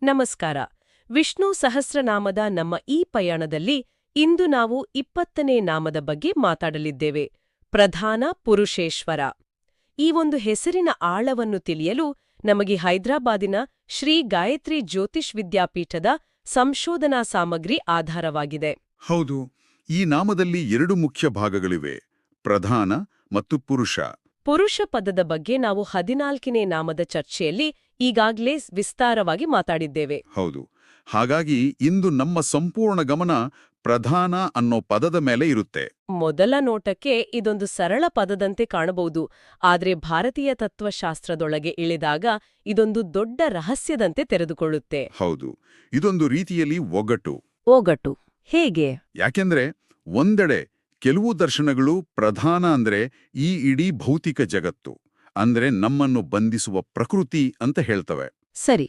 ನಮಸ್ಕಾರ. ವಿಷ್ಣು ಸಹಸ್ರನಾಮದ ನಮ್ಮ ಈ ಪಯಣದಲ್ಲಿ ಇಂದು ನಾವು 20ನೇ ನಾಮದ ಬಗ್ಗೆ ಮಾತಾಡಲಿದ್ದೇವೆ. ಪ್ರಧಾನ ಪುರುಷೇಶ್ವರ. ಈ ಒಂದು ಹೆಸರಿನ ಆಳವನ್ನು ತಿಳಿಯಲು ನಮಗೆ ಹೈದರಾಬಾದಿನ ಶ್ರೀ ಗಾಯತ್ರಿ ಜ್ಯೋತಿಷ್ ವಿದ್ಯಾಪೀಠದ ಸಂಶೋಧನಾ ಸಾಮಗ್ರಿ ಆಧಾರವಾಗಿದೆ. ಹೌದು, ಈ ನಾಮದಲ್ಲಿ ಎರಡು ಮುಖ್ಯ ಭಾಗಗಳಿವೆ, ಪ್ರಧಾನ ಮತ್ತು ಪುರುಷ. ಪುರುಷ ಪದದ ಬಗ್ಗೆ ನಾವು 14ನೇ ನಾಮದ ಚರ್ಚೆಯಲ್ಲಿ ಈಗಾಗಲೇ ವಿಸ್ತಾರವಾಗಿ ಮಾತಾಡಿದ್ದೇವೆ. ಹೌದು, ಹಾಗಾಗಿ ಇಂದು ನಮ್ಮ ಸಂಪೂರ್ಣ ಗಮನ ಪ್ರಧಾನ ಅನ್ನೋ ಪದದ ಮೇಲೆ ಇರುತ್ತೆ. ಮೊದಲ ನೋಟಕ್ಕೆ ಇದೊಂದು ಸರಳ ಪದದಂತೆ ಕಾಣಬಹುದು, ಆದರೆ ಭಾರತೀಯ ತತ್ವಶಾಸ್ತ್ರದೊಳಗೆ ಇಳಿದಾಗ ಇದೊಂದು ದೊಡ್ಡ ರಹಸ್ಯದಂತೆ ತೆರೆದುಕೊಳ್ಳುತ್ತೆ. ಹೌದು, ಇದೊಂದು ರೀತಿಯಲ್ಲಿ ಒಗಟು ಹೇಗೆ? ಯಾಕೆಂದ್ರೆ ಒಂದೆಡೆ ಕೆಲವು ದರ್ಶನಗಳು ಪ್ರಧಾನ ಅಂದ್ರೆ ಈ ಇಡೀ ಭೌತಿಕ ಜಗತ್ತು, ಅಂದ್ರೆ ನಮ್ಮನ್ನು ಬಂಧಿಸುವ ಪ್ರಕೃತಿ ಅಂತ ಹೇಳ್ತವೆ. ಸರಿ.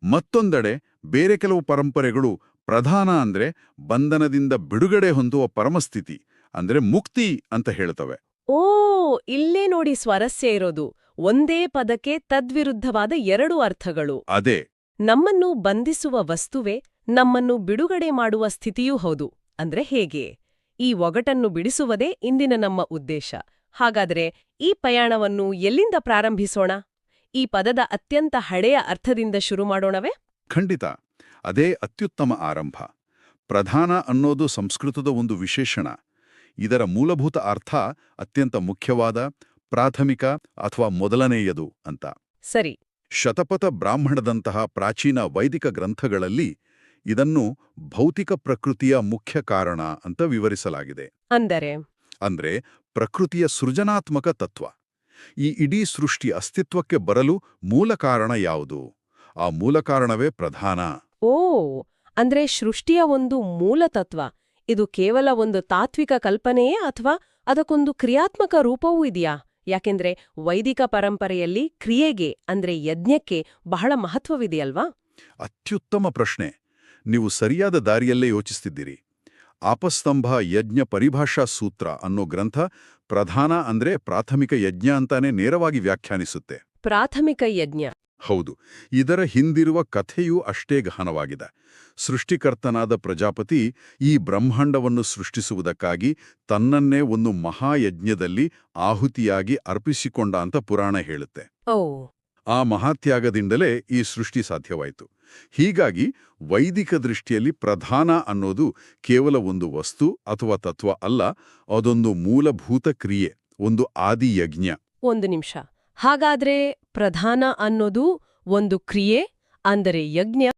ಮತ್ತೊಂದೆಡೆ ಬೇರೆ ಕೆಲವು ಪರಂಪರೆಗಳು ಪ್ರಧಾನ ಅಂದ್ರೆ ಬಂಧನದಿಂದ ಬಿಡುಗಡೆ ಹೊಂದುವ ಪರಮಸ್ಥಿತಿ, ಅಂದ್ರೆ ಮುಕ್ತಿ ಅಂತ ಹೇಳ್ತವೆ. ಓ, ಇಲ್ಲೇ ನೋಡಿ ಸ್ವಾರಸ್ಯ ಇರೋದು. ಒಂದೇ ಪದಕ್ಕೆ ತದ್ವಿರುದ್ಧವಾದ ಎರಡು ಅರ್ಥಗಳು. ಅದೇ, ನಮ್ಮನ್ನು ಬಂಧಿಸುವ ವಸ್ತುವೇ ನಮ್ಮನ್ನು ಬಿಡುಗಡೆ ಮಾಡುವ ಸ್ಥಿತಿಯೂ ಹೌದು. ಅಂದ್ರೆ ಹೇಗೆ? ಈ ಒಗಟನ್ನು ಬಿಡಿಸುವುದೇ ಇಂದಿನ ನಮ್ಮ ಉದ್ದೇಶ. ಹಾಗಾದ್ರೆ ಈ ಪ್ರಯಾಣವನ್ನು ಎಲ್ಲಿಂದ ಪ್ರಾರಂಭಿಸೋಣ? ಈ ಪದದ ಅತ್ಯಂತ ಹಳೆಯ ಅರ್ಥದಿಂದ ಶುರು ಮಾಡೋಣವೇ? ಖಂಡಿತ. ಅದೇ ಅತ್ಯುತ್ತಮ ಆರಂಭ. ಪ್ರಧಾನ ಅನ್ನೋದು ಸಂಸ್ಕೃತದ ಒಂದು ವಿಶೇಷಣ. ಇದರ ಮೂಲಭೂತ ಅರ್ಥ ಅತ್ಯಂತ ಮುಖ್ಯವಾದ, ಪ್ರಾಥಮಿಕ ಅಥವಾ ಮೊದಲನೆಯದು ಅಂತ. ಸರಿ. ಶತಪಥ ಬ್ರಾಹ್ಮಣದಂತಹ ಪ್ರಾಚೀನ ವೈದಿಕ ಗ್ರಂಥಗಳಲ್ಲಿ ಇದನ್ನು ಭೌತಿಕ ಪ್ರಕೃತಿಯ ಮುಖ್ಯ ಕಾರಣ ಅಂತ ವಿವರಿಸಲಾಗಿದೆ. ಅಂದ್ರೆ ಪ್ರಕೃತಿಯ ಸೃಜನಾತ್ಮಕ ತತ್ವ. ಈ ಇಡೀ ಸೃಷ್ಟಿ ಅಸ್ತಿತ್ವಕ್ಕೆ ಬರಲು ಮೂಲ ಕಾರಣ ಯಾವುದು? ಆ ಮೂಲ ಕಾರಣವೇ ಪ್ರಧಾನ. ಓ, ಅಂದ್ರೆ ಸೃಷ್ಟಿಯ ಒಂದು ಮೂಲ ತತ್ವ. ಇದು ಕೇವಲ ಒಂದು ತಾತ್ವಿಕ ಕಲ್ಪನೆಯೇ ಅಥವಾ ಅದಕ್ಕೊಂದು ಕ್ರಿಯಾತ್ಮಕ ರೂಪವೂ ಇದೆಯಾ? ಯಾಕೆಂದ್ರೆ ವೈದಿಕ ಪರಂಪರೆಯಲ್ಲಿ ಕ್ರಿಯೆಗೆ ಅಂದ್ರೆ ಯಜ್ಞಕ್ಕೆ ಬಹಳ ಮಹತ್ವವಿದೆಯಲ್ವಾ? ಅತ್ಯುತ್ತಮ ಪ್ರಶ್ನೆ. ನೀವು ಸರಿಯಾದ ದಾರಿಯಲ್ಲೇ ಯೋಚಿಸ್ತಿದ್ದೀರಿ. ಆಪಸ್ತಂಭ ಯಜ್ಞ ಪರಿಭಾಷಾ ಸೂತ್ರ ಅನ್ನೋ ಗ್ರಂಥ ಪ್ರಧಾನ ಅಂದ್ರೆ ಪ್ರಾಥಮಿಕ ಯಜ್ಞ ಅಂತಾನೆ ನೇರವಾಗಿ ವ್ಯಾಖ್ಯಾನಿಸುತ್ತೆ. ಪ್ರಾಥಮಿಕ ಯಜ್ಞ. ಹೌದು, ಇದರ ಹಿಂದಿರುವ ಕಥೆಯೂ ಅಷ್ಟೇ ಗಹನವಾಗಿದೆ. ಸೃಷ್ಟಿಕರ್ತನಾದ ಪ್ರಜಾಪತಿ ಈ ಬ್ರಹ್ಮಾಂಡವನ್ನು ಸೃಷ್ಟಿಸುವುದಕ್ಕಾಗಿ ತನ್ನನ್ನೇ ಒಂದು ಮಹಾಯಜ್ಞದಲ್ಲಿ ಆಹುತಿಯಾಗಿ ಅರ್ಪಿಸಿಕೊಂಡ ಅಂತ ಪುರಾಣ ಹೇಳುತ್ತೆ. ಆ ಮಹಾತ್ಯಾಗದಿಂದಲೇ ಈ ಸೃಷ್ಟಿ ಸಾಧ್ಯವಾಯಿತು. ಹೀಗಾಗಿ ವೈದಿಕ ದೃಷ್ಟಿಯಲ್ಲಿ ಪ್ರಧಾನ ಅನ್ನೋದು ಕೇವಲ ಒಂದು ವಸ್ತು ಅಥವಾ ತತ್ವ ಅಲ್ಲ, ಅದೊಂದು ಮೂಲಭೂತ ಕ್ರಿಯೆ, ಒಂದು ಆದಿಯಜ್ಞ. ಒಂದು ನಿಮಿಷ. ಹಾಗಾದ್ರೆ ಪ್ರಧಾನ ಅನ್ನೋದು ಒಂದು ಕ್ರಿಯೆ, ಅಂದರೆ ಯಜ್ಞ